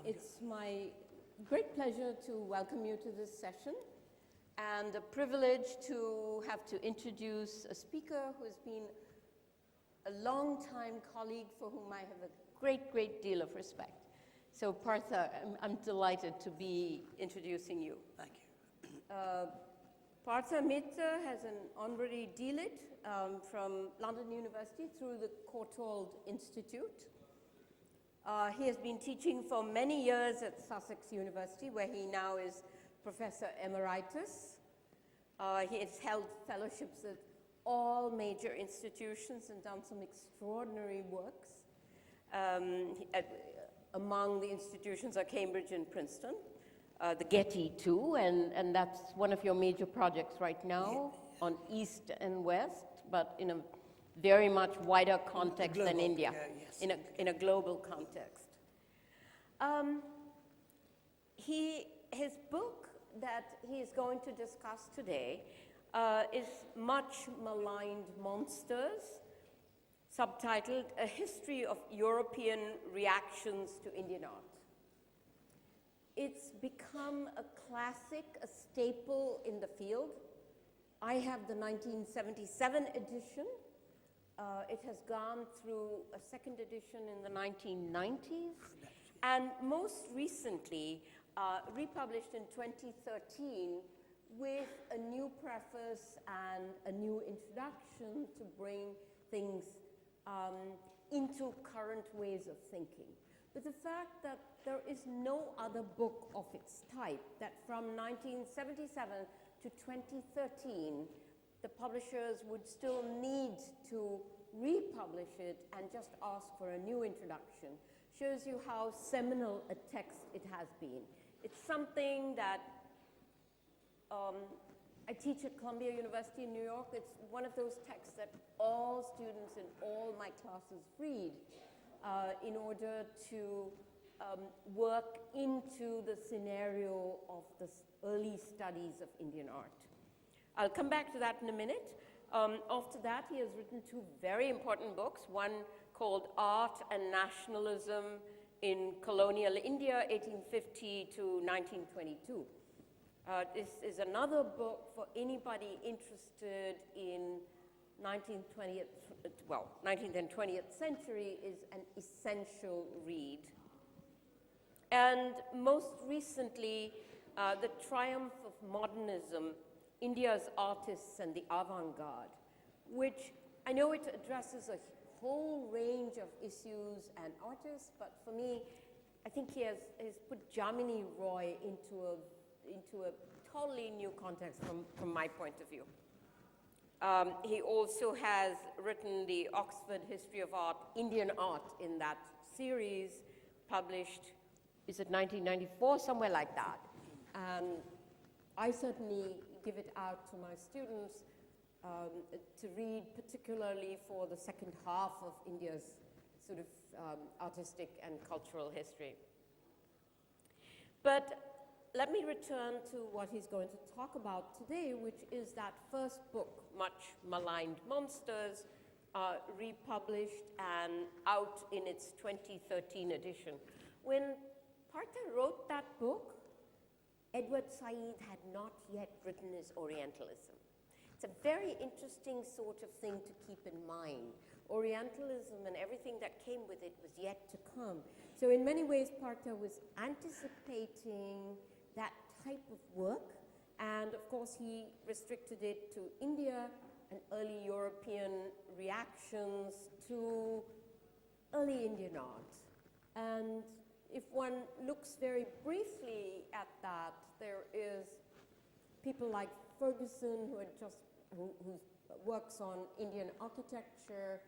It's my great pleasure to welcome you to this session and a privilege to have to introduce a speaker who has been a long-time colleague for whom I have a great deal of respect. So Partha, I'm delighted to be introducing you. Thank you. Partha Mitter has an honorary DLit from London University through the Courtauld Institute. He has been teaching for many years at Sussex University, where he now is Professor Emeritus. He has held fellowships at all major institutions and done some extraordinary works. Among the institutions are Cambridge and Princeton, the Getty too, and that's one of your major projects right now on East and West, but in a very much wider context global, than India, yes. in a global context. His book that he is going to discuss today is Much Maligned Monsters, subtitled A History of European Reactions to Indian Art. It's become a classic, a staple in the field. I have the 1977 edition. It has gone through a second edition in the 1990s, and most recently republished in 2013 with a new preface and a new introduction to bring things into current ways of thinking. But the fact that there is no other book of its type, that from 1977 to 2013, the publishers would still need to republish it and just ask for a new introduction, shows you how seminal a text it has been. It's something that I teach at Columbia University in New York. It's one of those texts that all students in all my classes read in order to work into the scenario of the early studies of Indian art. I'll come back to that in a minute. After that, he has written two very important books, one called Art and Nationalism in Colonial India, 1850 to 1922. This is another book for anybody interested in 19th and 20th century, is an essential read. And most recently, The Triumph of Modernism, India's Artists and the Avant-Garde, which I know it addresses a whole range of issues and artists, but for me, I think he has put Jamini Roy into a totally new context from my point of view. He also has written the Oxford History of Art, Indian Art in that series, published, is it 1994, somewhere like that. I certainly give it out to my students to read, particularly for the second half of India's sort of artistic and cultural history. But let me return to what he's going to talk about today, which is that first book, Much Maligned Monsters, republished and out in its 2013 edition. When Partha wrote that book, Edward Said had not yet written his Orientalism. It's a very interesting sort of thing to keep in mind. Orientalism and everything that came with it was yet to come. So in many ways, Partha was anticipating that type of work, and of course he restricted it to India and early European reactions to early Indian art. And if one looks very briefly at that, there is people like Ferguson, who works on Indian architecture,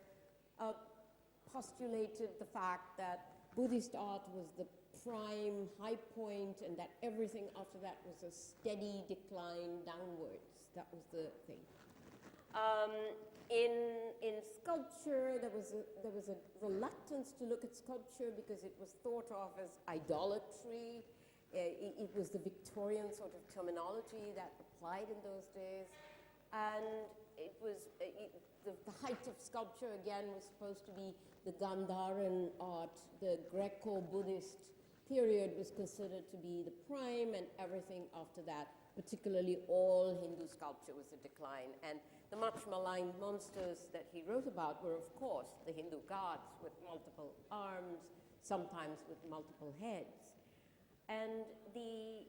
postulated the fact that Buddhist art was the prime high point and that everything after that was a steady decline downwards. That was the thing. In sculpture, there was a reluctance to look at sculpture because it was thought of as idolatry. It was the Victorian sort of terminology that applied in those days. And it was the height of sculpture, again, was supposed to be the Gandharan art, the Greco-Buddhist period was considered to be the prime, and everything after that, particularly all Hindu sculpture, was a decline. And the much maligned monsters that he wrote about were, of course, the Hindu gods with multiple arms, sometimes with multiple heads. And the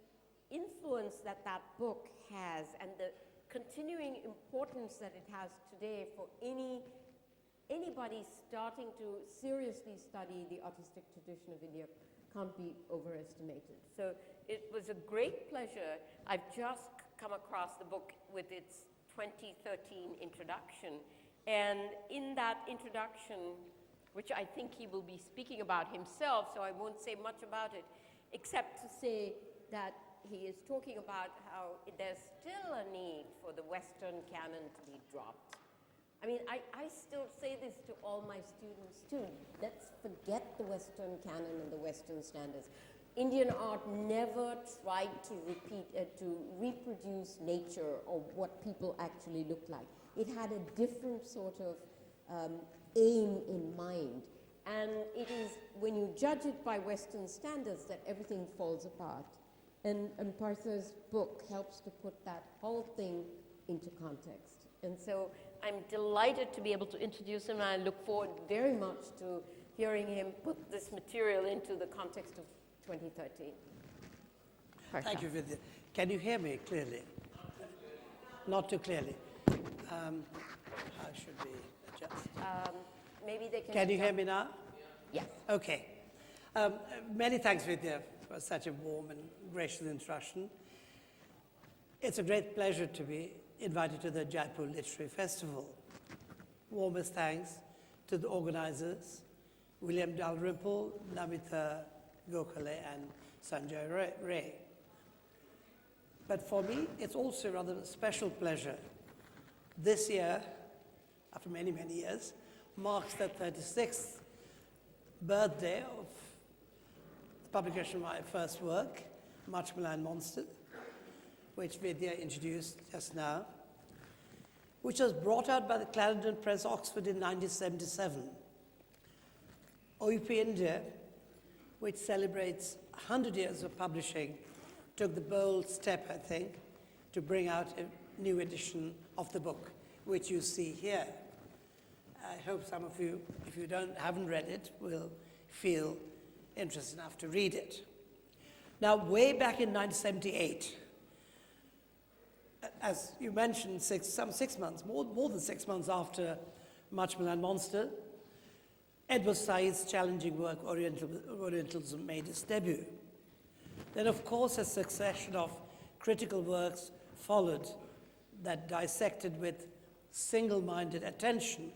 influence that that book has, and the continuing importance that it has today for anybody starting to seriously study the artistic tradition of India, can't be overestimated. So it was a great pleasure. I've just come across the book with its 2013 introduction. And in that introduction, which I think he will be speaking about himself, so I won't say much about it, except to say that he is talking about how there's still a need for the Western canon to be dropped. I mean, I still say this to all my students too. Let's forget the Western canon and the Western standards. Indian art never tried to reproduce nature or what people actually look like. It had a different sort of aim in mind. And it is when you judge it by Western standards that everything falls apart. And Partha's book helps to put that whole thing into context. And so I'm delighted to be able to introduce him, and I look forward very much to hearing him put this material into the context of 2013. Partha. Thank you, Vidya. Can you hear me clearly? Not too clearly. How should we adjust? Maybe they can. Can you hear me now? Yes. Okay. Many thanks, Vidya, for such a warm and gracious introduction. It's a great pleasure to be invited to the Jaipur Literary Festival. Warmest thanks to the organizers, William Dalrymple, Namita Gokhale, and Sanjay Ray. But for me, it's also a rather special pleasure. This year, after many, many years, marks the 36th birthday of the publication of my first work, Maligned Monsters, which Vidya introduced just now, which was brought out by the Clarendon Press, Oxford in 1977. OUP India, which celebrates 100 years of publishing, took the bold step, I think, to bring out a new edition of the book, which you see here. I hope some of you, if you haven't read it, will feel interested enough to read it. Now, way back in 1978, as you mentioned, some 6 months, more than 6 months after Maligned Monster, Edward Said's challenging work, Orientalism, made its debut. Then, of course, a succession of critical works followed that dissected with single-minded attention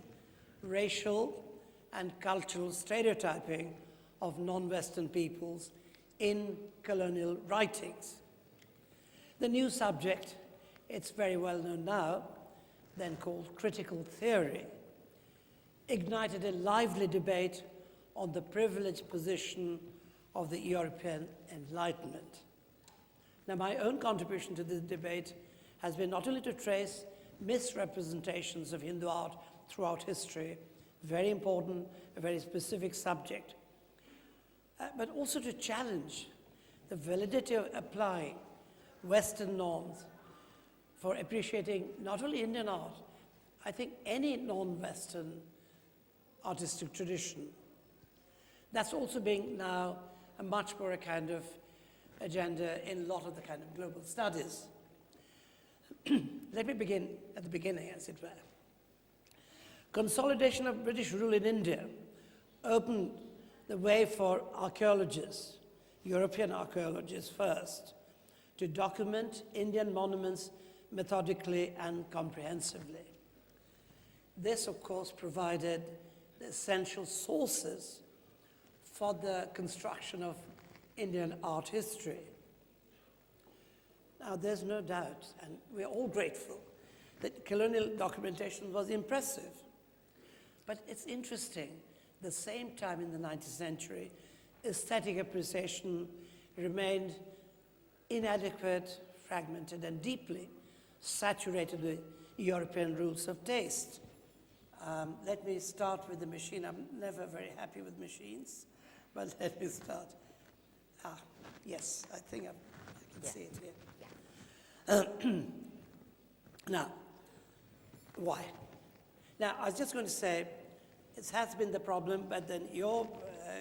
racial and cultural stereotyping of non-Western peoples in colonial writings. The new subject, it's very well known now, then called critical theory, ignited a lively debate on the privileged position of the European Enlightenment. Now, my own contribution to this debate has been not only to trace misrepresentations of Hindu art throughout history, very important, a very specific subject, but also to challenge the validity of applying Western norms for appreciating not only Indian art, I think any non-Western artistic tradition. That's also being now a much more a kind of agenda in a lot of the kind of global studies. Let me begin at the beginning, as it were. Consolidation of British rule in India opened the way for archaeologists, European archaeologists first, to document Indian monuments methodically and comprehensively. This, of course, provided the essential sources for the construction of Indian art history. Now, there's no doubt, and we're all grateful, that colonial documentation was impressive. But it's interesting, the same time in the 19th century, aesthetic appreciation remained inadequate, fragmented, and deeply saturated with European rules of taste. Let me start with the machine. I'm never very happy with machines, but let me start. Yes, I think I can Yeah. see it here. Yeah. Now, why? Now, I was just going to say, it has been the problem, but then your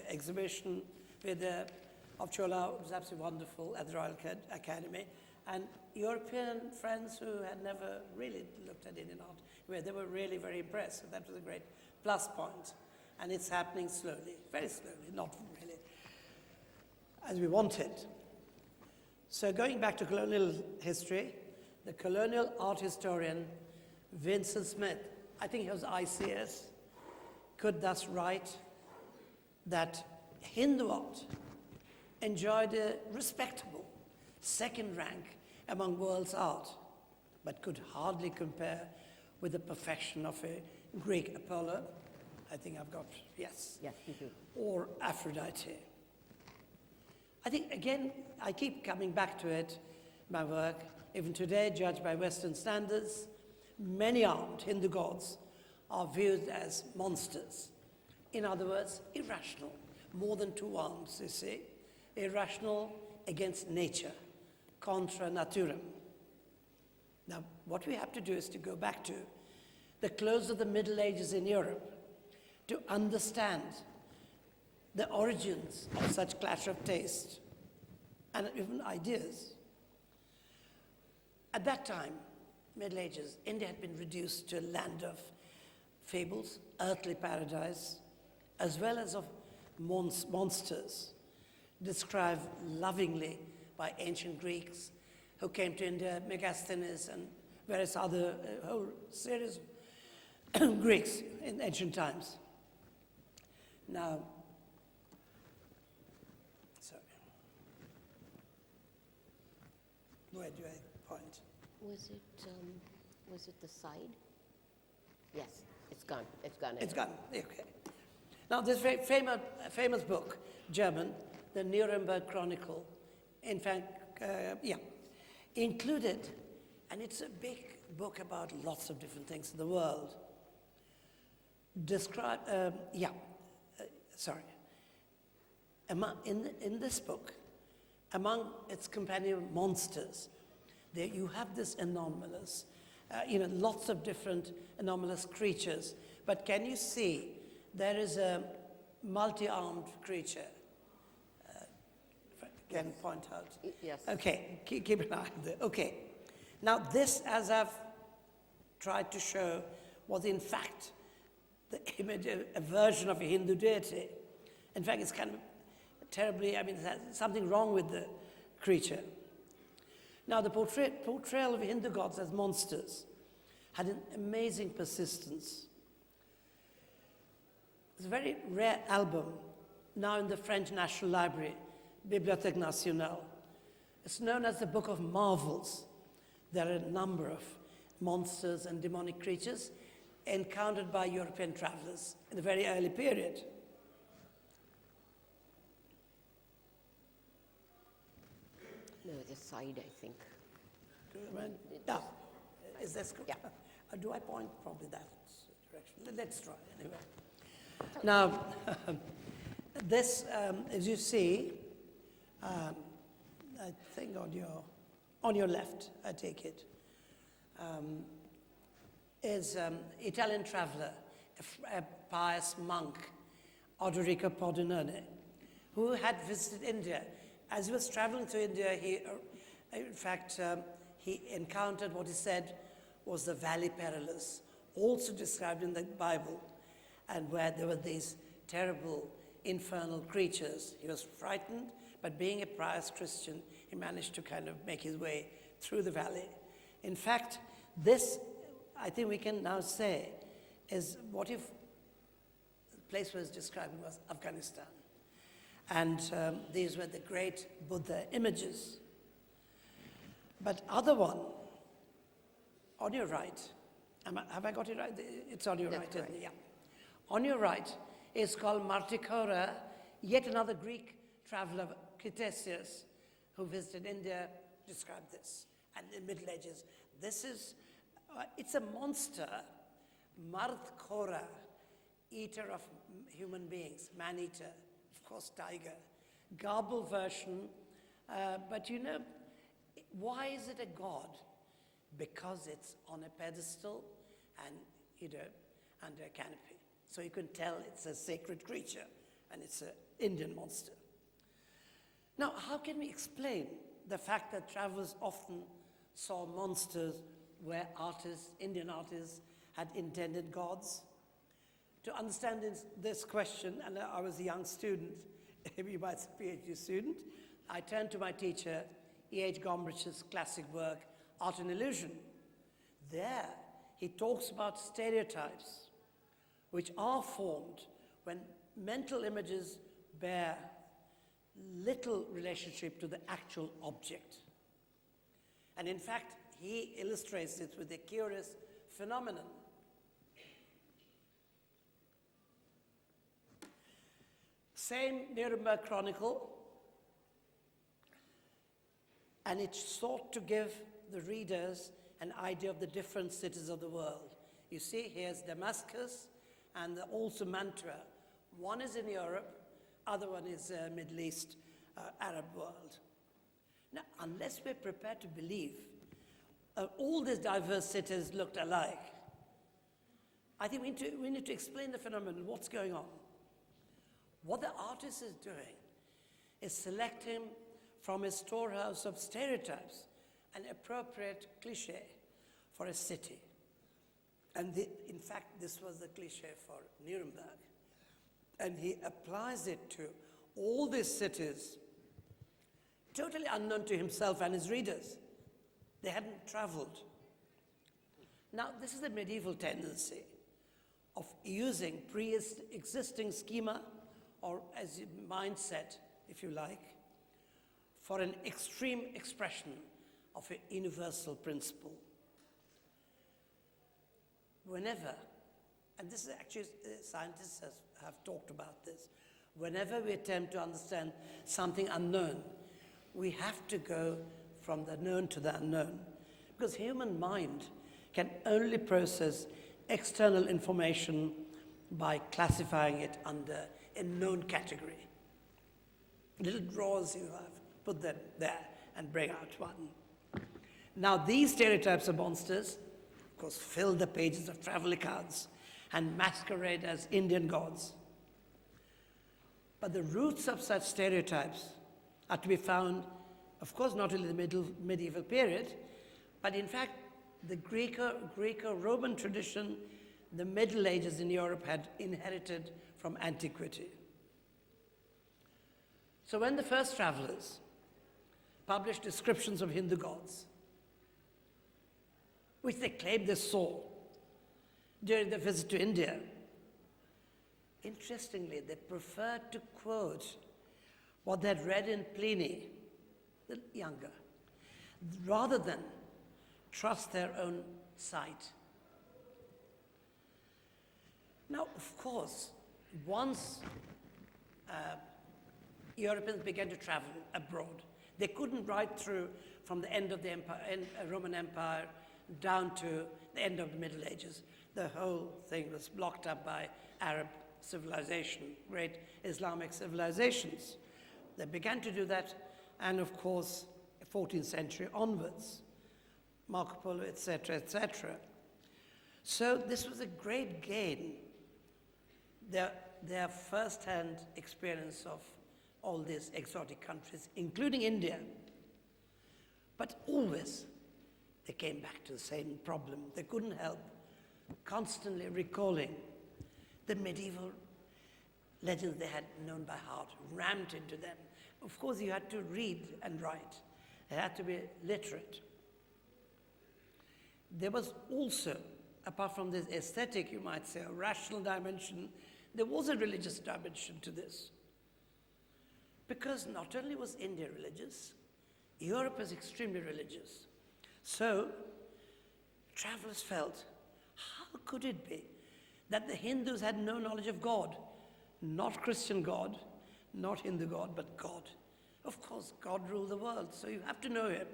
exhibition with of Chola was absolutely wonderful at the Royal Academy, and European friends who had never really looked at Indian art, where they were really very impressed. So that was a great plus point, and it's happening slowly, very slowly, not really as we wanted. So going back to colonial history, the colonial art historian Vincent Smith, I think he was ICS, could thus write that Hindu art enjoyed a respectable second rank among world's art, but could hardly compare with the perfection of a Greek Apollo. I think I've got, yes. Yes, you do. Or Aphrodite. I think, again, I keep coming back to it, my work. Even today, judged by Western standards, many armed Hindu gods are viewed as monsters. In other words, irrational, more than two arms, you see. Irrational against nature, contra naturam. Now, what we have to do is to go back to the close of the Middle Ages in Europe to understand the origins of such clash of taste and even ideas. At that time, Middle Ages, India had been reduced to a land of fables, earthly paradise, as well as of monsters, described lovingly by ancient Greeks who came to India, Megasthenes and various other, whole series of Greeks in ancient times. Now, sorry, where do I point? Was it the side? Yes, it's gone. It's gone. It's gone. Okay. Now, this very famous book, German, the Nuremberg Chronicle, in fact, included, and it's a big book about lots of different things in the world. In this book, among its companion monsters, there you have this anomalous, lots of different anomalous creatures. But can you see there is a multi-armed creature? Can point out? Yes. Okay, keep an eye on that. Okay. Now this, as I've tried to show, was in fact the image, a version of a Hindu deity. In fact, it's kind of terribly, there's something wrong with the creature. Now, the portrayal of Hindu gods as monsters had an amazing persistence. It's a very rare album now in the French National Library, Bibliothèque Nationale. It's known as the Book of Marvels. There are a number of monsters and demonic creatures encountered by European travelers in a very early period. No, the side, I think. Yeah. Is this good? Yeah. Do I point probably that direction? Let's try anyway. Now, this, as you see, I think on your left, I take it, is Italian traveler, a pious monk, Odorico Pordenone, who had visited India. As he was traveling to India, he encountered what he said was the Valley Perilous, also described in the Bible, and where there were these terrible infernal creatures. He was frightened, but being a pious Christian, he managed to kind of make his way through the valley. In fact, this, I think we can now say, is what if the place was describing was Afghanistan. And these were the great Buddha images. But other one, on your right, have I got it right? It's on your right, isn't it? Yeah. On your right is called Martikora, yet another Greek traveler, Ctesias, who visited India, described this. And in the Middle Ages, this is, it's a monster, Martkora, eater of human beings, man-eater, of course tiger, garbled version. But you know, why is it a god? Because it's on a pedestal and, you know, under a canopy. So you can tell it's a sacred creature and it's an Indian monster. Now, how can we explain the fact that travelers often saw monsters where artists, Indian artists, had intended gods? To understand this question, and I was a young student, you might say PhD student, I turned to my teacher, E.H. Gombrich's classic work, Art and Illusion. There, he talks about stereotypes, which are formed when mental images bear little relationship to the actual object. And in fact, he illustrates it with a curious phenomenon. Same Nuremberg Chronicle, and it sought to give the readers an idea of the different cities of the world. You see, here's Damascus and also Mantua. One is in Europe, other one is Middle East, Arab world. Now, unless we're prepared to believe all these diverse cities looked alike, I think we need to explain the phenomenon, what's going on. What the artist is doing is selecting from a storehouse of stereotypes an appropriate cliche for a city. And in fact, this was the cliche for Nuremberg. And he applies it to all these cities, totally unknown to himself and his readers. They hadn't traveled. Now, this is the medieval tendency of using pre-existing schema or as a mindset, if you like, for an extreme expression of a universal principle. Whenever, and this is actually, scientists have talked about this, whenever we attempt to understand something unknown, we have to go from the known to the unknown, because human mind can only process external information by classifying it under a known category. Little drawers you have, put them there and bring out one. Now these stereotypes of monsters, of course, fill the pages of travel accounts and masquerade as Indian gods. But the roots of such stereotypes are to be found, of course, not only in the medieval period, but in fact, the Greco-Roman tradition, the Middle Ages in Europe had inherited from antiquity. So when the first travelers published descriptions of Hindu gods, which they claimed they saw during their visit to India, interestingly, they preferred to quote what they had read in Pliny, the younger, rather than trust their own sight. Now, of course, once Europeans began to travel abroad, they couldn't ride through from the end of the Roman Empire down to the end of the Middle Ages. The whole thing was blocked up by Arab civilization, great Islamic civilizations. They began to do that, and of course, 14th century onwards, Marco Polo, etc., etc. So this was a great gain, their first-hand experience of all these exotic countries, including India. But always, they came back to the same problem. They couldn't help constantly recalling the medieval legends they had known by heart, rammed into them. Of course, you had to read and write. They had to be literate. There was also, apart from this aesthetic, you might say, a rational dimension, there was a religious dimension to this. Because not only was India religious, Europe was extremely religious. So, travelers felt, how could it be that the Hindus had no knowledge of God? Not Christian God, not Hindu God, but God. Of course, God ruled the world, so you have to know him.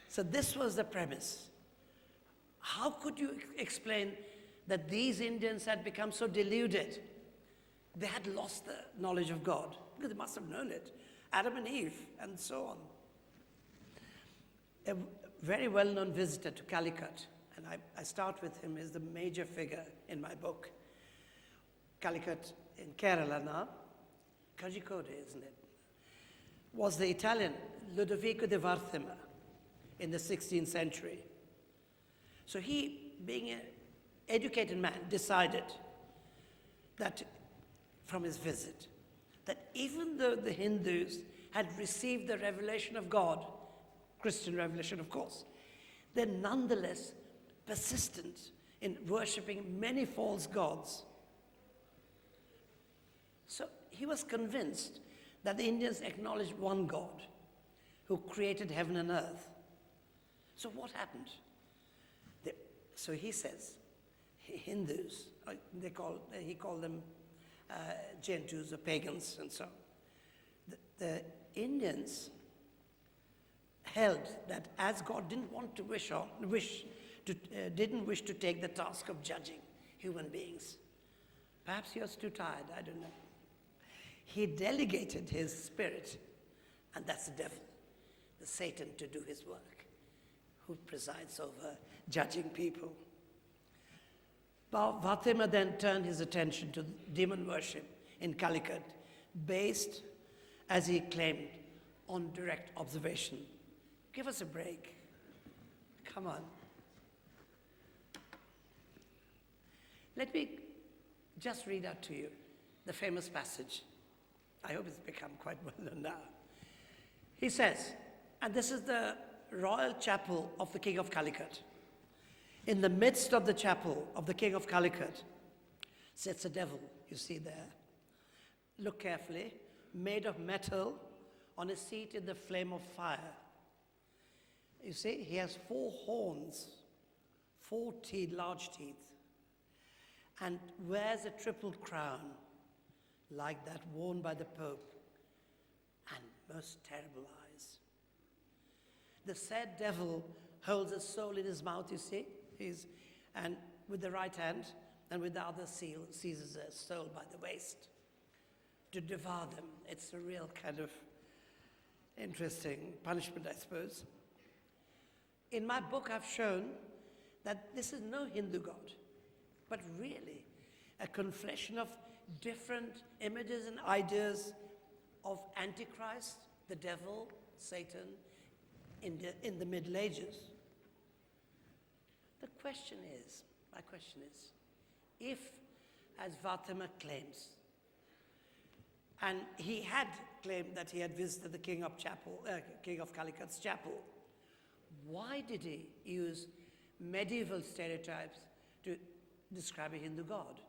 So this was the premise. How could you explain that these Indians had become so deluded they had lost the knowledge of God, because they must have known it. Adam and Eve, and so on. A very well-known visitor to Calicut, and I start with him, is the major figure in my book. Calicut in Kerala now, Kozhikode, isn't it? Was the Italian Ludovico de Varthema in the 16th century. So he, being an educated man, decided that, from his visit, that even though the Hindus had received the revelation of God, Christian revelation of course, they're nonetheless persistent in worshipping many false gods. So he was convinced that the Indians acknowledged one God who created heaven and earth. So what happened? So he says, Hindus, he called them Gentus or pagans and so on. The Indians held that as God didn't wish to take the task of judging human beings. Perhaps he was too tired, I don't know. He delegated his spirit, and that's the devil, the Satan, to do his work, who presides over judging people. Varthema then turned his attention to demon worship in Calicut, based, as he claimed, on direct observation. Give us a break. Come on. Let me just read out to you the famous passage. I hope it's become quite well known now. He says, and this is the royal chapel of the King of Calicut. In the midst of the chapel of the King of Calicut sits a devil, you see there. Look carefully, made of metal, on a seat in the flame of fire. You see, he has 4 horns, 4 teeth, large teeth, and wears a triple crown like that worn by the Pope, and most terrible eyes. The said devil holds a soul in his mouth, you see, and with the right hand, and with the other seizes a soul by the waist to devour them. It's a real kind of interesting punishment, I suppose. In my book, I've shown that this is no Hindu god, but really a conflation of different images and ideas of Antichrist, the devil, Satan, in the Middle Ages. My question is, if, as Varthema claims, and he had claimed that he had visited the King of Calicut's chapel, why did he use medieval stereotypes to describe a Hindu god?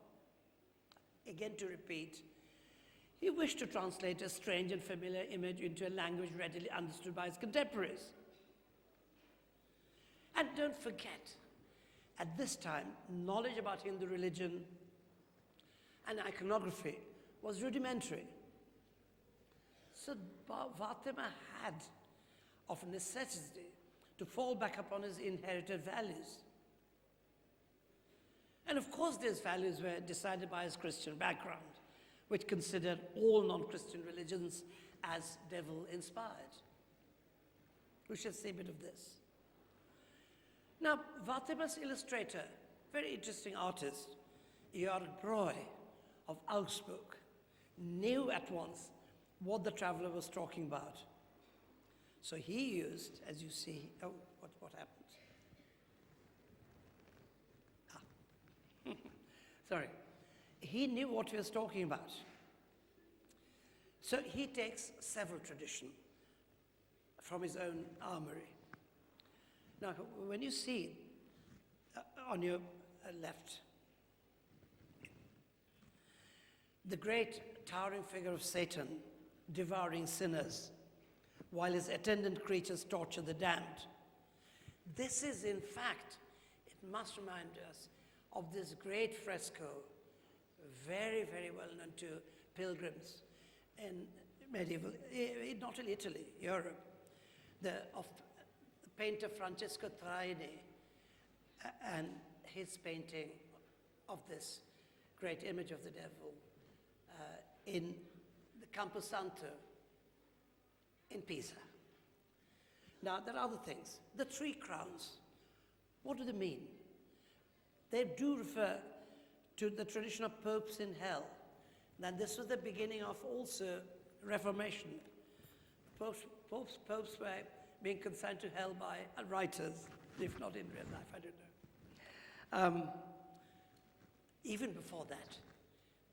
Again, to repeat, he wished to translate a strange and familiar image into a language readily understood by his contemporaries. And don't forget, at this time, knowledge about Hindu religion and iconography was rudimentary. So Varthema had, of necessity, to fall back upon his inherited values. And of course these values were decided by his Christian background, which considered all non-Christian religions as devil-inspired. We shall see a bit of this. Now, Varthema's illustrator, very interesting artist, Jörg Breu of Augsburg, knew at once what the traveler was talking about. So he used, as you see, what happened? Sorry. He knew what he was talking about. So he takes several traditions from his own armory. Now, when you see on your left, the great towering figure of Satan devouring sinners, while his attendant creatures torture the damned. This is, in fact, it must remind us of this great fresco, very, very well known to pilgrims in medieval, not in Italy, Europe, of the painter Francesco Traini, and his painting of this great image of the devil, in the Camposanto in Pisa. Now, there are other things. The 3 crowns, what do they mean? They do refer to the tradition of popes in hell. Then this was the beginning of also Reformation. Popes were being consigned to hell by writers, if not in real life, I don't know. Even before that,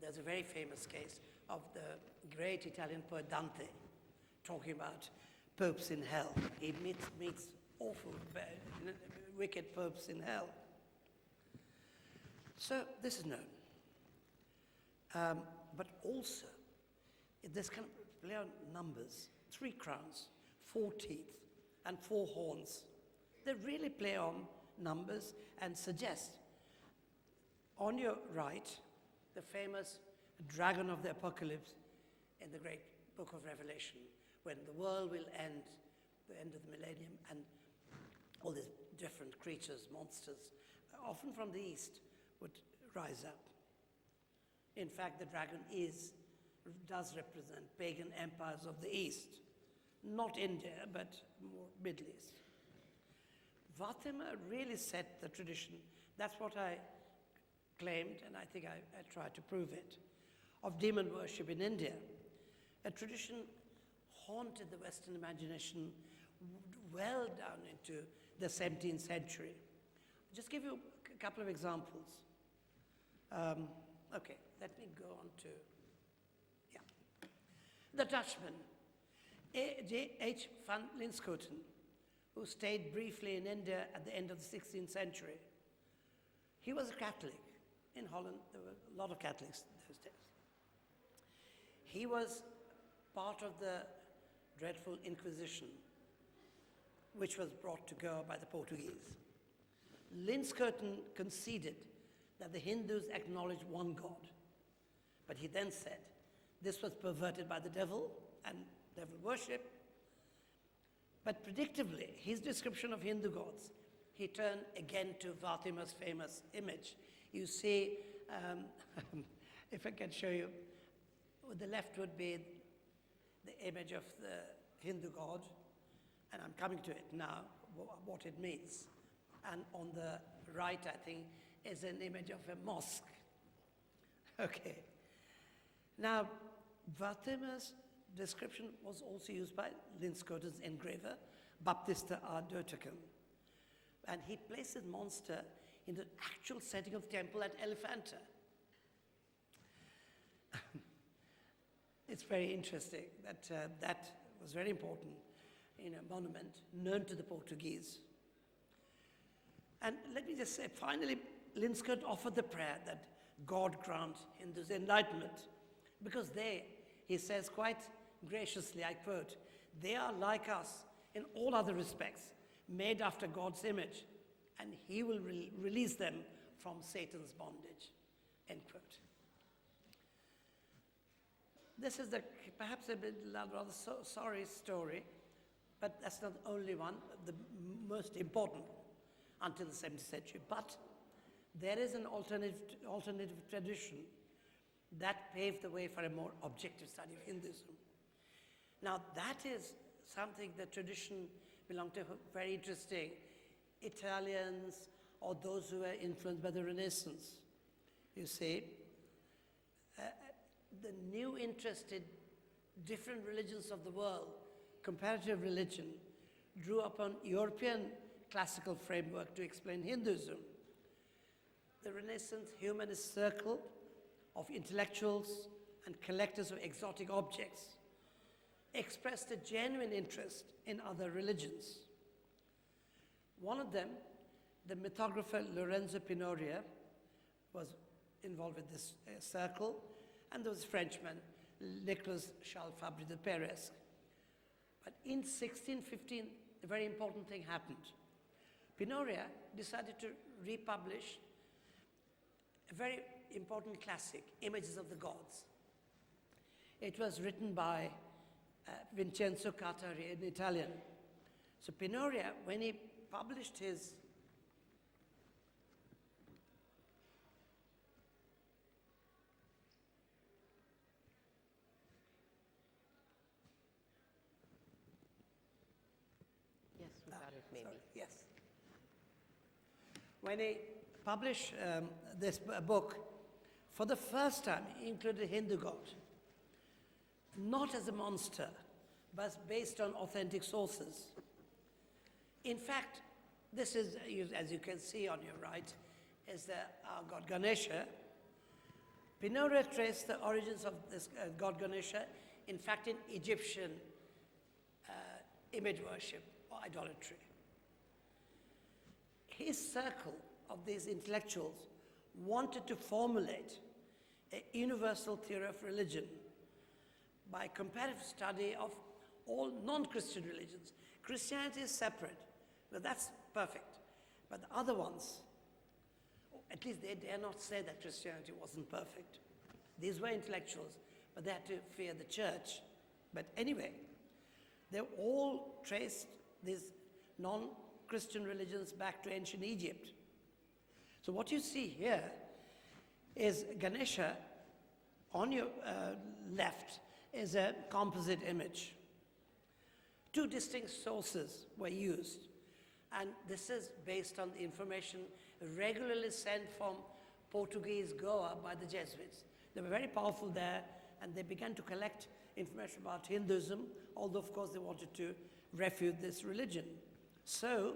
there's a very famous case of the great Italian poet Dante talking about popes in hell. He meets awful, wicked popes in hell. So this is known. But also, this kind of play on numbers, 3 crowns, 4 teeth, and 4 horns. They really play on numbers and suggest, on your right, the famous dragon of the apocalypse in the great book of Revelation, when the world will end, the end of the millennium, and all these different creatures, monsters, often from the east, would rise up. In fact, the dragon does represent pagan empires of the East, not India, but more Middle East. Vatima really set the tradition. That's what I claimed, and I think I tried to prove it, of demon worship in India. A tradition haunted the Western imagination well down into the 17th century. I'll just give you a couple of examples. Okay, let me go on to, the Dutchman, H. van Linschoten, who stayed briefly in India at the end of the 16th century. He was a Catholic. In Holland, there were a lot of Catholics those days. He was part of the dreadful Inquisition, which was brought to go by the Portuguese. Linschoten conceded that the Hindus acknowledged one God, but he then said this was perverted by the devil and devil worship. But predictably, his description of Hindu gods, he turned again to Vatima's famous image. You see, if I can show you, the left would be the image of the Hindu god, and I'm coming to it now, what it means. And on the right, I think, is an image of a mosque. Okay. Now, Vatima's description was also used by Linschoten's engraver, Baptista a Deuticum. And he placed the monster in the actual setting of the temple at Elephanta. It's very interesting that that was very important in a monument known to the Portuguese. And let me just say, finally, Linschoten offered the prayer that God grant Hindus enlightenment, because they, he says quite graciously, I quote, they are like us in all other respects, made after God's image, and he will release them from Satan's bondage, end quote. This is perhaps a bit rather sorry story, but that's not the only one, the most important until the 17th century. But there is an alternative tradition that paved the way for a more objective study of Hinduism. Now that is something the tradition belonged to, very interesting. Italians or those who were influenced by the Renaissance, you see, the new interest in different religions of the world, comparative religion, drew upon European classical framework to explain Hinduism. The Renaissance humanist circle of intellectuals and collectors of exotic objects expressed a genuine interest in other religions. One of them, the mythographer Lorenzo Pinoria, was involved with this circle, and there was a Frenchman, Nicolas Charles Fabry de Perez. But in 1615, a very important thing happened. Pinoria decided to republish a very important classic, Images of the Gods. It was written by Vincenzo Cartari in Italian. So Pinoria, when he published his about it, maybe. Sorry, yes. When he published this book, for the first time, he included a Hindu god, not as a monster, but based on authentic sources. In fact, this is, as you can see on your right, is our god Ganesha. Pinora traced the origins of this god Ganesha, in fact, in Egyptian image worship or idolatry. His circle of these intellectuals wanted to formulate a universal theory of religion by comparative study of all non-Christian religions. Christianity is separate, but that's perfect. But the other ones, at least they dare not say that Christianity wasn't perfect. These were intellectuals, but they had to fear the church. But anyway, they all traced these non-Christian religions back to ancient Egypt. So what you see here is Ganesha. On your left is a composite image. Two distinct sources were used, and this is based on the information regularly sent from Portuguese Goa by the Jesuits. They were very powerful there, and they began to collect information about Hinduism, although of course they wanted to refute this religion. So,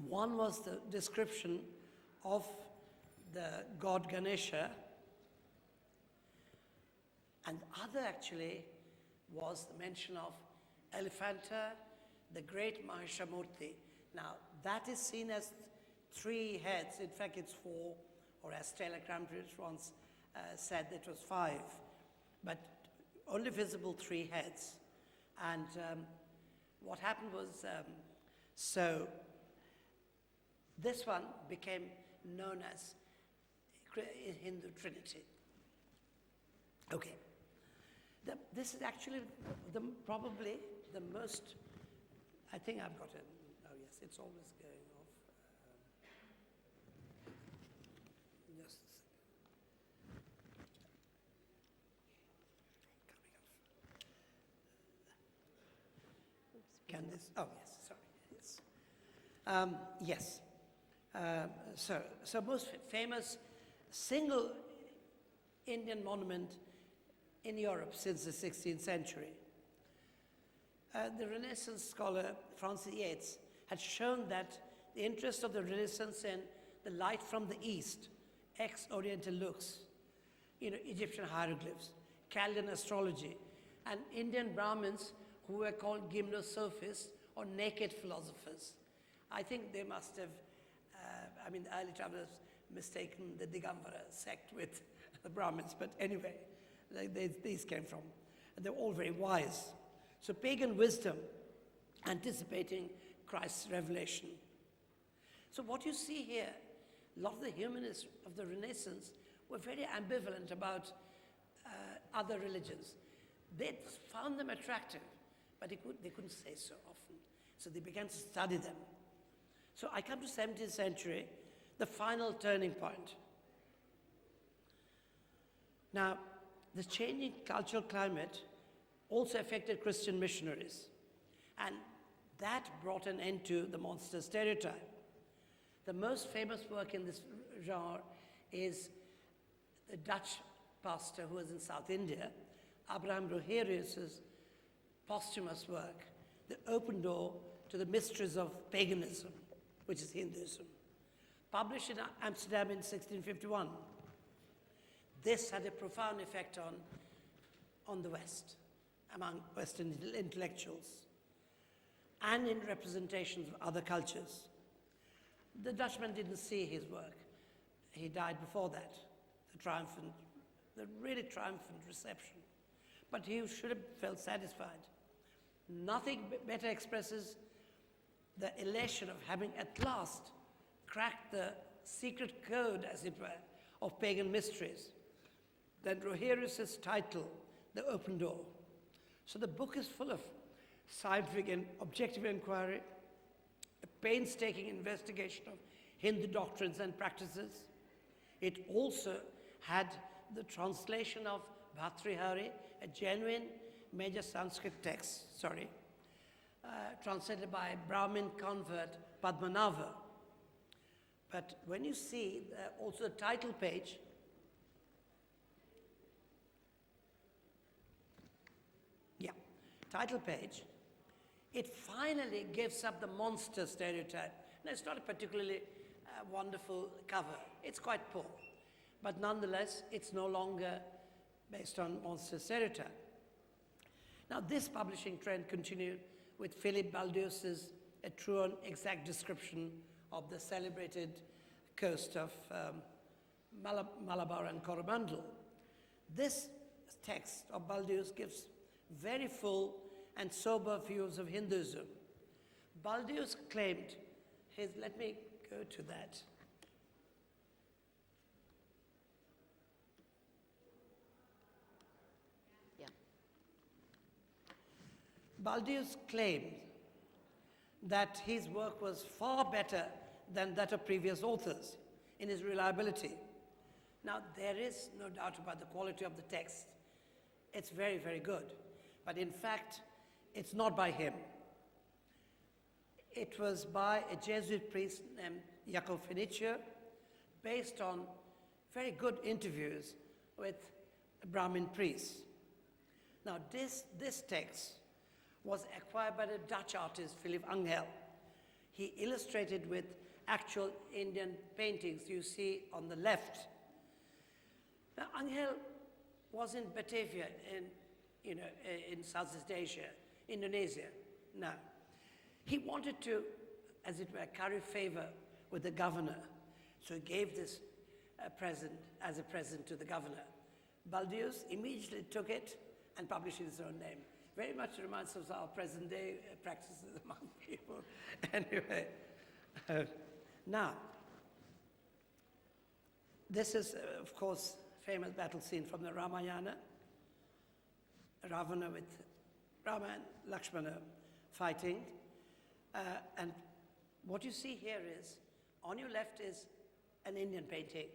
one was the description of the god Ganesha, and the other actually was the mention of Elephanta, the great Mahishamurti. Now, that is seen as 3 heads. In fact, it's 4, or as Taylor Crampridge once said, it was 5. But only visible 3 heads. And what happened was, so this one became known as Hindu Trinity. Okay. This is actually probably the most, I think I've got it. Oh yes, it's always going off. Just a second. Coming off. Can this, oh yes, sorry, yes. Yes. So most famous single Indian monument in Europe since the 16th century. The Renaissance scholar Francis Yates had shown that the interest of the Renaissance in the light from the East, ex-Oriental looks, Egyptian hieroglyphs, Chaldean astrology, and Indian Brahmins who were called gymnosophists or naked philosophers. I think they must have, the early travelers mistaken the Digambara sect with the Brahmins, but anyway, these came from. And they're all very wise. So pagan wisdom, anticipating Christ's revelation. So what you see here, a lot of the humanists of the Renaissance were very ambivalent about other religions. They found them attractive, but they couldn't say so often. So they began to study them. So I come to 17th century, the final turning point. Now, the changing cultural climate also affected Christian missionaries, and that brought an end to the monster stereotype. The most famous work in this genre is the Dutch pastor who was in South India, Abraham Roherius's posthumous work, The Open Door to the Mysteries of Paganism, which is Hinduism, published in Amsterdam in 1651. This had a profound effect on the West, among Western intellectuals, and in representations of other cultures. The Dutchman didn't see his work. He died before that, the really triumphant reception. But he should have felt satisfied. Nothing better expresses the elation of having at last cracked the secret code, as it were, of pagan mysteries than Roherius's title, The Open Door. So the book is full of scientific and objective inquiry, a painstaking investigation of Hindu doctrines and practices. It also had the translation of Bhartrihari, a genuine major Sanskrit text, translated by Brahmin convert Padmanabha. But when you see also the title page, title page, it finally gives up the monster stereotype. Now, it's not a particularly wonderful cover. It's quite poor. But nonetheless, it's no longer based on monster stereotype. Now, this publishing trend continued with Philip Baldeus's A True and Exact Description of the Celebrated Coast of Malabar and Coromandel. This text of Baldeus gives very full and sober views of Hinduism. Baldeus claimed let me go to that. Yeah. Baldeus claimed that his work was far better than that of previous authors in his reliability. Now, there is no doubt about the quality of the text. It's very, very good. But in fact, it's not by him. It was by a Jesuit priest named Jacob Fenicia, based on very good interviews with Brahmin priests. Now, this text was acquired by the Dutch artist Philip Angel. He illustrated with actual Indian paintings you see on the left. Now, Angel was in Batavia, in Southeast Asia, Indonesia. Now, he wanted to, as it were, curry favor with the governor. So he gave this present as a present to the governor. Baldeus immediately took it and published his own name. Very much reminds us of our present day practices among people. Anyway, now, this is, of course, famous battle scene from the Ramayana. Ravana with Rama and Lakshmana fighting. And what you see here is, on your left is an Indian painting,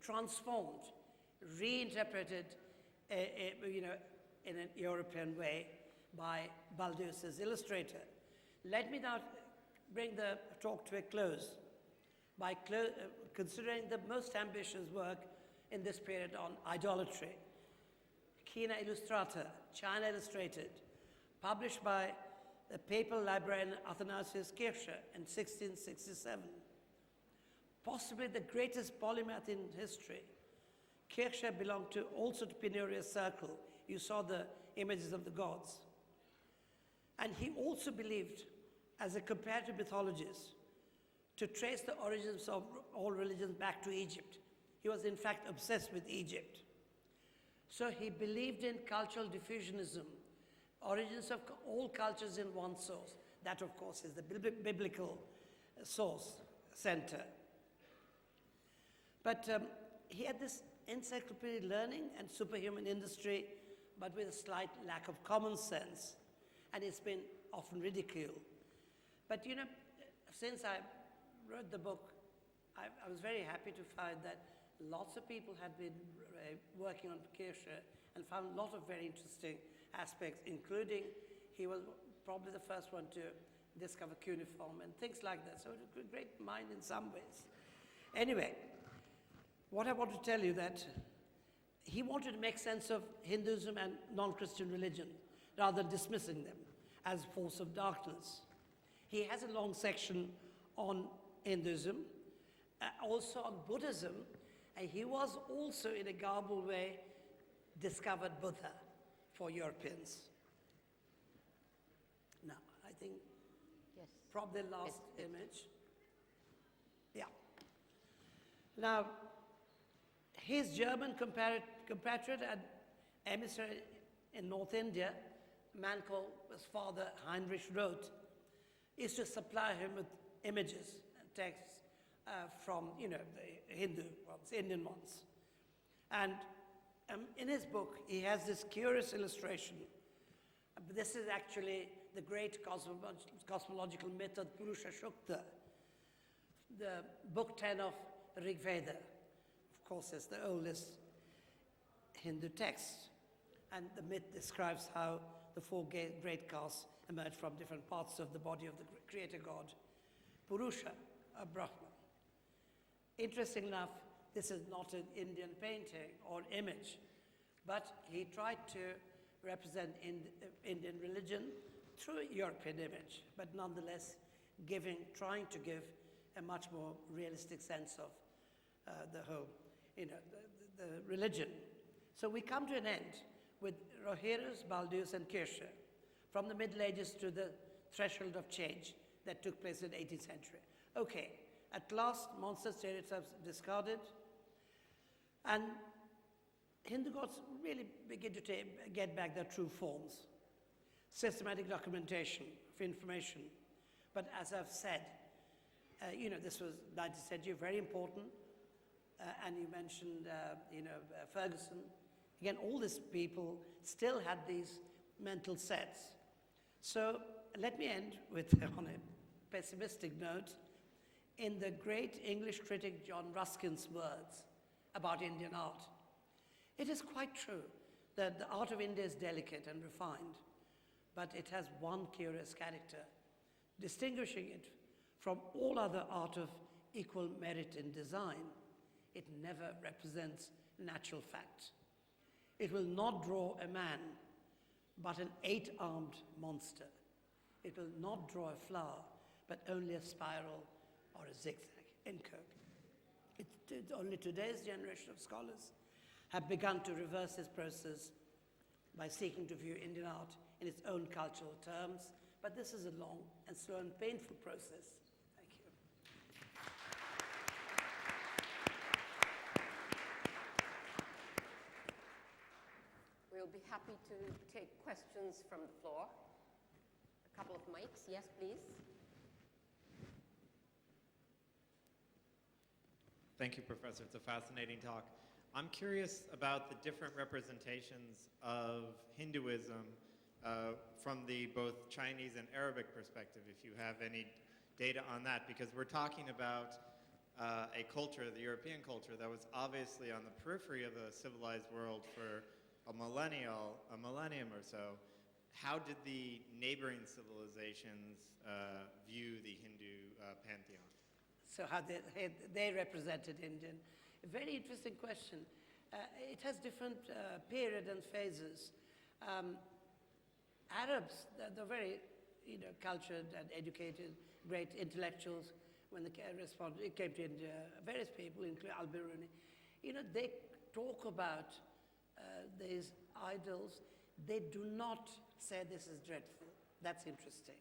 transformed, reinterpreted, in a European way by Baldeus's illustrator. Let me now bring the talk to a close by considering the most ambitious work in this period on idolatry. China Illustrata, China Illustrated, published by the papal librarian Athanasius Kircher in 1667. Possibly the greatest polymath in history. Kircher belonged also to Penurious circle. You saw the images of the gods. And he also believed, as a comparative mythologist, to trace the origins of all religions back to Egypt. He was in fact obsessed with Egypt. So he believed in cultural diffusionism, origins of all cultures in one source. That, of course, is the biblical source center. But he had this encyclopedic learning and superhuman industry, but with a slight lack of common sense. And it's been often ridiculed. But since I wrote the book, I was very happy to find that lots of people had been working on Kircher and found a lot of very interesting aspects, including he was probably the first one to discover cuneiform and things like that. So it was a great mind in some ways. Anyway, what I want to tell you that he wanted to make sense of Hinduism and non-Christian religion rather than dismissing them as a force of darkness. He has a long section on Hinduism, also on Buddhism, and he was also, in a garbled way, discovered Buddha for Europeans. Now, I think Yes. probably the last image. Yeah. Now, his German compatriot and emissary in North India, a man called his father Heinrich Roth, used to supply him with images and texts from, the Hindu ones, Indian ones. And in his book, he has this curious illustration. This is actually the great cosmological myth of Purusha Shukta, the book 10 of Rig Veda. Of course, it's the oldest Hindu text. And the myth describes how the four great castes emerged from different parts of the body of the creator god, Purusha, a Brahman. Interesting enough, this is not an Indian painting or image, but he tried to represent Indian religion through a European image, but nonetheless trying to give a much more realistic sense of the whole, the religion. So we come to an end with Rohirrim, Baldeus, and Kircher, from the Middle Ages to the threshold of change that took place in the 18th century. Okay, at last, monster stereotypes discarded, and Hindu gods really begin to get back their true forms. Systematic documentation of information. But as I've said, this was 19th century, very important. And you mentioned, Ferguson. Again, all these people still had these mental sets. So let me end on a pessimistic note. In the great English critic John Ruskin's words about Indian art, it is quite true that the art of India is delicate and refined, but it has one curious character, distinguishing it from all other art of equal merit in design. It never represents natural fact. It will not draw a man, but an 8-armed monster. It will not draw a flower, but only a spiral or a zigzag. End quote. It's only today's generation of scholars have begun to reverse this process by seeking to view Indian art in its own cultural terms, but this is a long and slow and painful process. Thank you. We'll be happy to take questions from the floor. A couple of mics. Yes, please. Thank you, Professor. It's a fascinating talk. I'm curious about the different representations of Hinduism from the both Chinese and Arabic perspective, if you have any data on that, because we're talking about a culture, the European culture, that was obviously on the periphery of the civilized world for a millennium or so. How did the neighboring civilizations view the Hindu pantheon? So how they represented Indian. A very interesting question. It has different periods and phases. Arabs, they're very cultured and educated, great intellectuals. When they came to India, various people, including Al-Biruni, they talk about these idols. They do not say this is dreadful. That's interesting.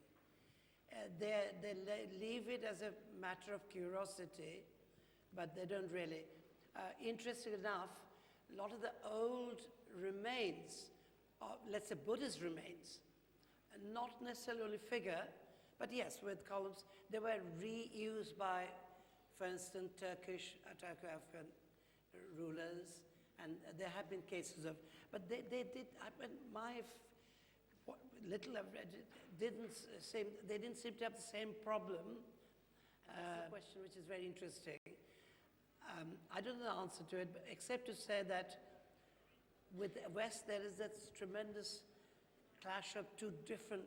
They leave it as a matter of curiosity, but they don't really. Interesting enough, a lot of the old remains, let's say Buddhist remains, not necessarily figure, but yes, with columns, they were reused by, for instance, Turco-Afghan rulers, and there have been cases of, but they did, what little I've read, they didn't seem to have the same problem. That's a question which is very interesting. I don't know the answer to it, but except to say that with the West, there is that tremendous clash of two different,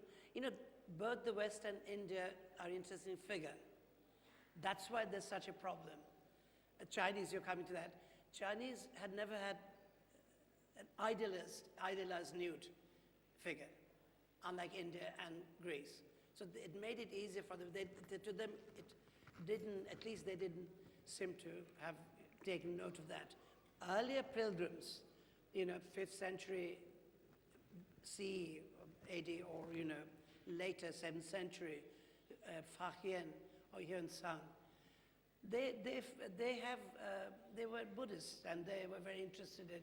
both the West and India are interesting figure. That's why there's such a problem. Chinese, you're coming to that. Chinese had never had an idealized nude figure, unlike India and Greece. So it made it easier for them. To them, it didn't, at least they didn't seem to have taken note of that. Earlier pilgrims, 5th century CE, AD, or later 7th century, Fahien or Yuan Sang, they were Buddhists and they were very interested in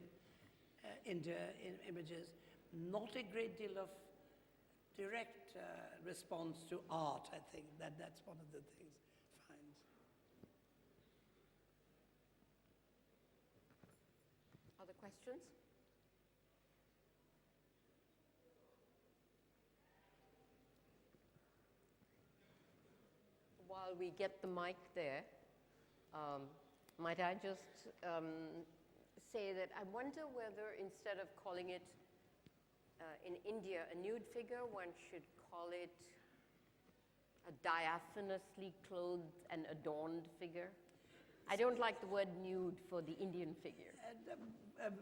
India, in images. Not a great deal of direct response to art, I think. That's one of the things I find. Other questions? While we get the mic there, might I just say that I wonder whether instead of calling it in India, a nude figure, one should call it a diaphanously clothed and adorned figure. I don't like the word nude for the Indian figure. And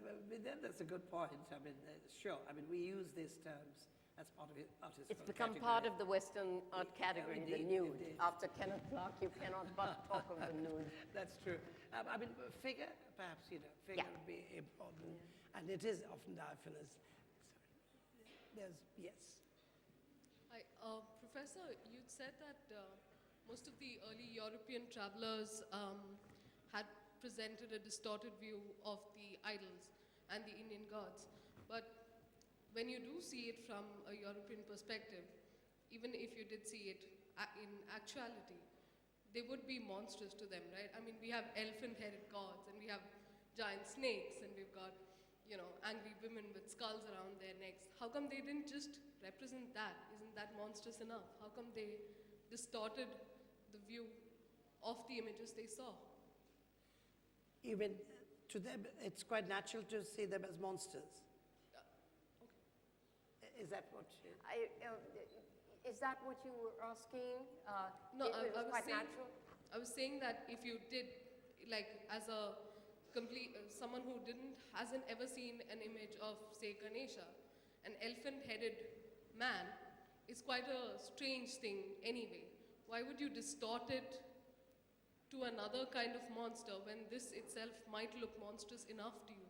that's a good point. I mean, sure. I mean, we use these terms as part of artists. It's become part of the Western art category, the Indeed, nude. indeed. After Kenneth Clark, you cannot but talk of the nude. That's true. I mean, figure, perhaps, figure Yeah. would be important. And it is often diaphanous. Yes. Hi, Professor, you said that most of the early European travelers had presented a distorted view of the idols and the Indian gods. But when you do see it from a European perspective, even if you did see it in actuality, they would be monstrous to them, right? I mean, we have elephant-headed gods, and we have giant snakes, and we've got, angry women with skulls around their necks. How come they didn't just represent that? Isn't that monstrous enough? How come they distorted the view of the images they saw? Even to them, it's quite natural to see them as monsters. Is that what you... Is that what you were asking? No, it was quite saying, natural? I was saying that if you did, like, as a complete, someone who hasn't ever seen an image of, say, Ganesha, an elephant-headed man is quite a strange thing anyway. Why would you distort it to another kind of monster when this itself might look monstrous enough to you?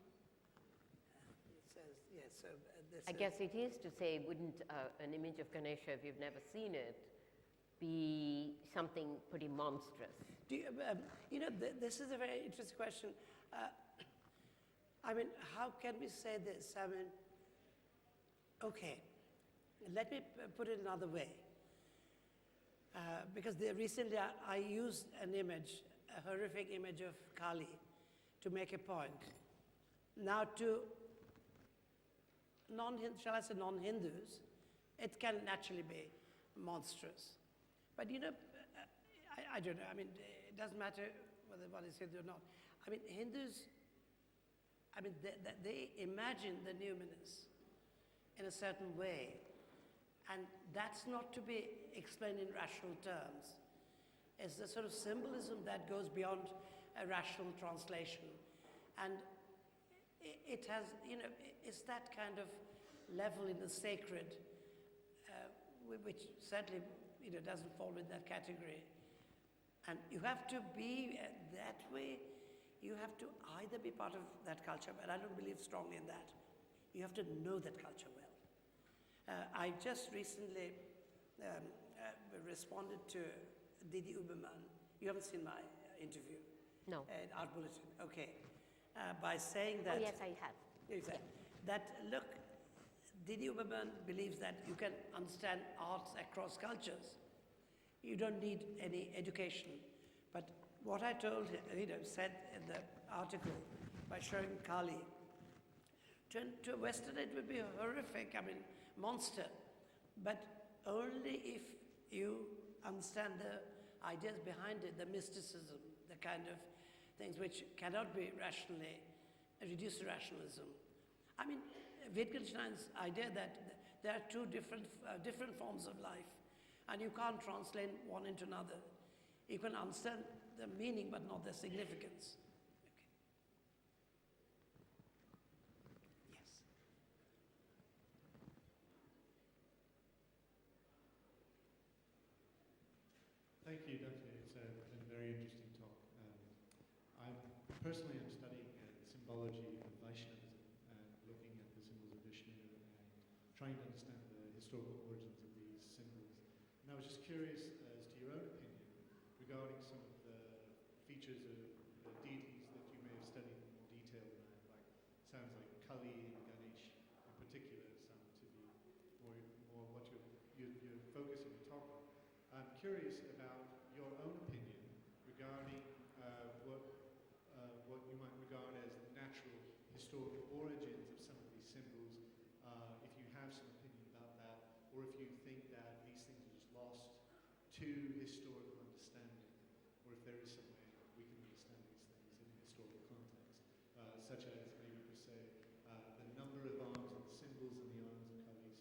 It says, yes, so this I guess it is to say, wouldn't an image of Ganesha, if you've never seen it, be something pretty monstrous? Do you, this is a very interesting question. I mean, how can we say this? I mean, okay, let me put it another way. Because recently I used an image, a horrific image of Kali, to make a point. Now to shall I say non-Hindus, it can naturally be monstrous. But I don't know, I mean, it doesn't matter whether one is Hindu or not. I mean, Hindus, they imagine the numinous in a certain way. And that's not to be explained in rational terms. It's the sort of symbolism that goes beyond a rational translation. And it has, it's that kind of level in the sacred, which certainly, doesn't fall in that category. And you have to be that way. You have to either be part of that culture, but I don't believe strongly in that. You have to know that culture well. I just recently responded to Didi Uberman. You haven't seen my interview? No. Art Bulletin, okay. By saying that... Oh, yes, I have. Exactly. That, look, Didi Uberman believes that you can understand arts across cultures. You don't need any education. But what I told him, said in the article by showing Kali, to a Westerner it would be horrific, monster. But only if you understand the ideas behind it, the mysticism, the kind of things which cannot be rationally reduced to rationalism. Wittgenstein's idea that there are two different forms of life, and you can't translate one into another. You can understand the meaning, but not the significance. Okay. Yes. Thank you, Dr. It's been a very interesting talk. I personally am studying symbology of Vaishnavism and looking at the symbols of Vishnu and trying to understand the historical origins of these symbols. And I was just curious as to your own opinion regarding some of the features of the deities that you may have studied in more detail than I have. Sounds like Kali and Ganesh in particular sound to be more what you're focusing and talking on. I'm curious about your own opinion regarding what you might regard as the natural historical origins of some of these symbols, if you have some opinion about that, or if you think that these things are just lost to historical understanding, or if there is some way we can understand these things in a historical context, such as maybe per se the number of arms and the symbols in the arms of Kali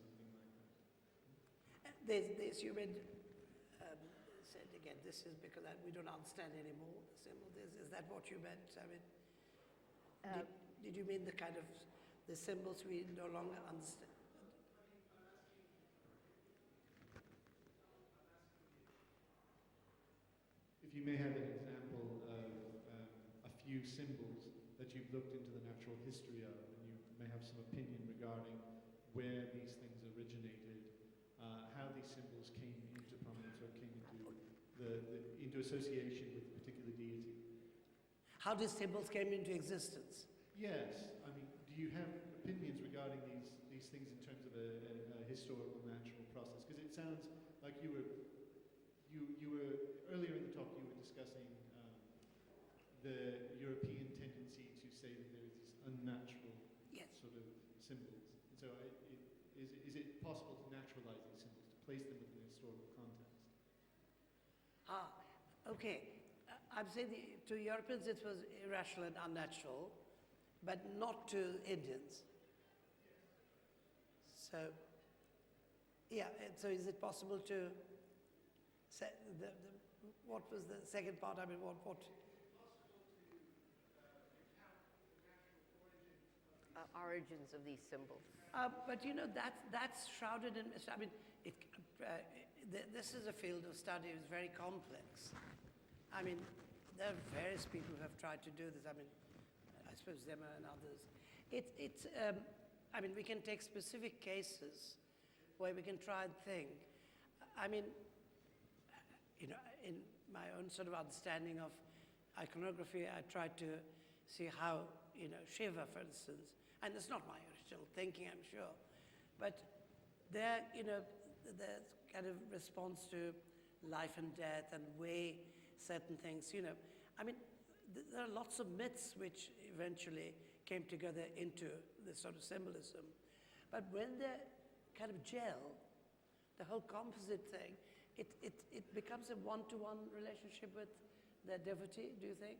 There's human, said again, this is because we don't understand anymore the symbol. Is that what you meant? I mean, did you mean the kind of, the symbols we no longer understand? If you may have an example of a few symbols that you've looked into the natural history of, and you may have some opinion regarding where these things originated, how these symbols came into prominence or came into association with a particular deity. How these symbols came into existence? Yes. I mean, do you have opinions regarding these things in terms of a historical natural process? Because it sounds like you were earlier in the talk you were discussing the European tendency to say that there is these unnatural sort of symbols. And so is it possible to naturalize these symbols, to place them within a historical context? Okay. I'm saying to Europeans it was irrational and unnatural, but not to Indians. So, yeah, so is it possible to say, what was the second part? I mean, what? Origins of these symbols. But you know, that's shrouded in, I mean, this is a field of study that's very complex. I mean, there are various people who have tried to do this. I mean, I suppose Zimmer and others. I mean, we can take specific cases where we can try and think. I mean, you know, in my own sort of understanding of iconography, I tried to see how, you know, Shiva, for instance, and it's not my original thinking, I'm sure, but their, you know, the kind of response to life and death and way certain things, you know. I mean, there are lots of myths which eventually came together into this sort of symbolism. But when they kind of gel, the whole composite thing, it becomes a one-to-one relationship with the devotee, do you think?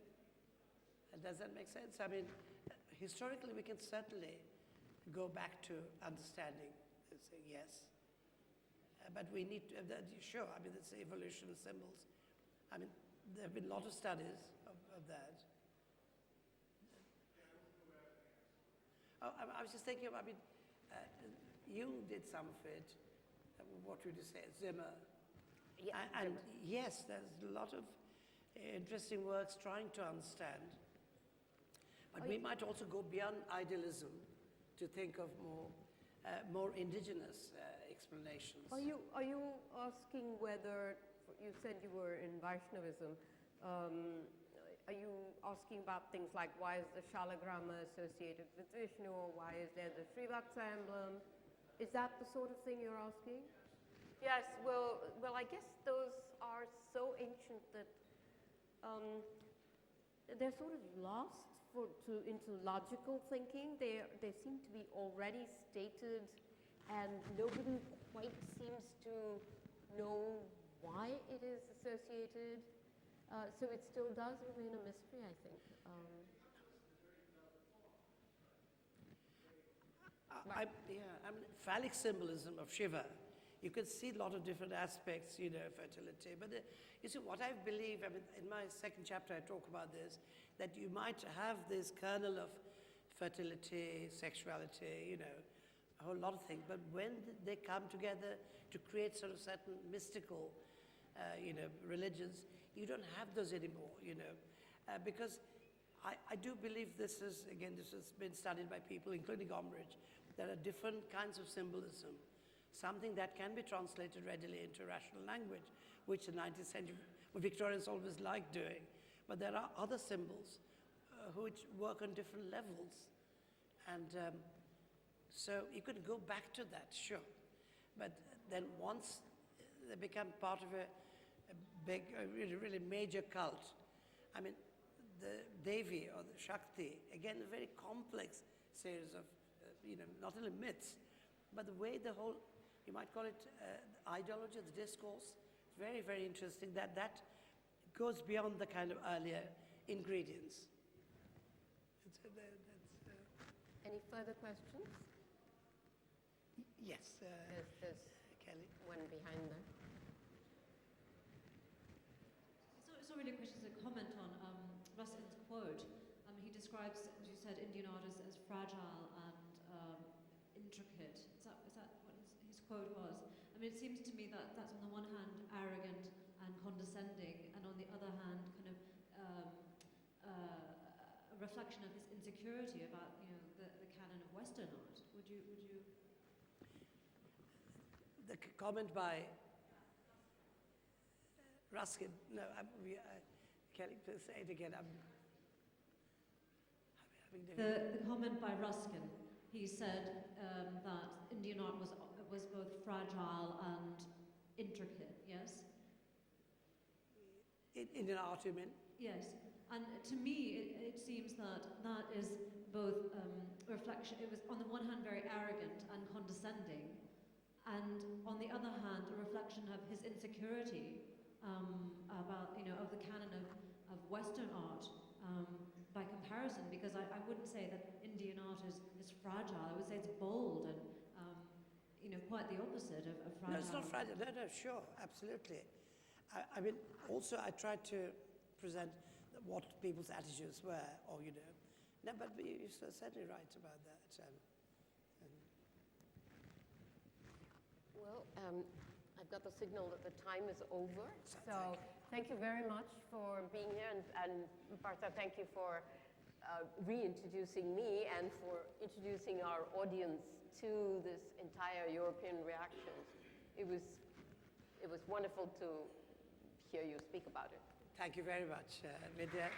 And does that make sense? I mean, historically, we can certainly go back to understanding, say yes. But we need to, sure, I mean, it's the evolution of symbols. I mean, there have been a lot of studies of that. Oh, I was just thinking, I mean, Jung did some of it. What would you say, Zimmer? Yeah, and Zimmer. yes, there's a lot of interesting works trying to understand. But we might also go beyond idealism to think of more indigenous explanations. Are you asking whether, you said you were in Vaishnavism, are you asking about things like why is the Shalagrama associated with Vishnu, or why is there the Srivatsa emblem? Is that the sort of thing you're asking? Yes, well, I guess those are so ancient that they're sort of lost into logical thinking. They seem to be already stated, and nobody quite seems to know why it is associated. So it still does remain a mystery, I think. I mean, phallic symbolism of Shiva, you can see a lot of different aspects, you know, fertility. But you see, what I believe, I mean, in my second chapter I talk about this, that you might have this kernel of fertility, sexuality, you know, a whole lot of things. But when they come together to create sort of certain mystical, you know, religions, you don't have those anymore, you know, because I do believe this has been studied by people, including Gombrich. There are different kinds of symbolism, something that can be translated readily into rational language, which the 19th century Victorians always liked doing. But there are other symbols which work on different levels. And so you could go back to that, sure. But then once they become part of a big, really major cult, I mean, the Devi or the Shakti, again, a very complex series of, you know, not only myths, but the way the whole, you might call it ideology, the discourse, very, very interesting, that goes beyond the kind of earlier ingredients. Any further questions? Yes. There's Kelly. one behind them. It's not really a question, it's a comment on Ruskin's quote. He describes, as you said, Indian art as fragile and intricate. Is that what his quote was? I mean, it seems to me that that's on the one hand arrogant and condescending, and on the other hand, kind of a reflection of his insecurity about, you know, the canon of Western art. Would you? The comment by Ruskin. No, Kelly, please say it again. I'm having The comment by Ruskin. He said that Indian art was both fragile and intricate. Yes. Indian art, you mean? Yes. And to me, it seems that is both reflection. It was on the one hand very arrogant and condescending, and on the other hand a reflection of his insecurity about, you know, of the canon of Western art by comparison. Because I wouldn't say that Indian art is fragile. I would say it's bold and you know, quite the opposite of fragile. No, it's not fragile. No, sure, absolutely. I mean, also I tried to present what people's attitudes were, or, you know. No, but you're certainly right about that. Well, I've got the signal that the time is over. So thank you very much for being here. And Partha, thank you for reintroducing me and for introducing our audience to this entire European reaction. It was wonderful to hear you speak about it. Thank you very much, Vidya.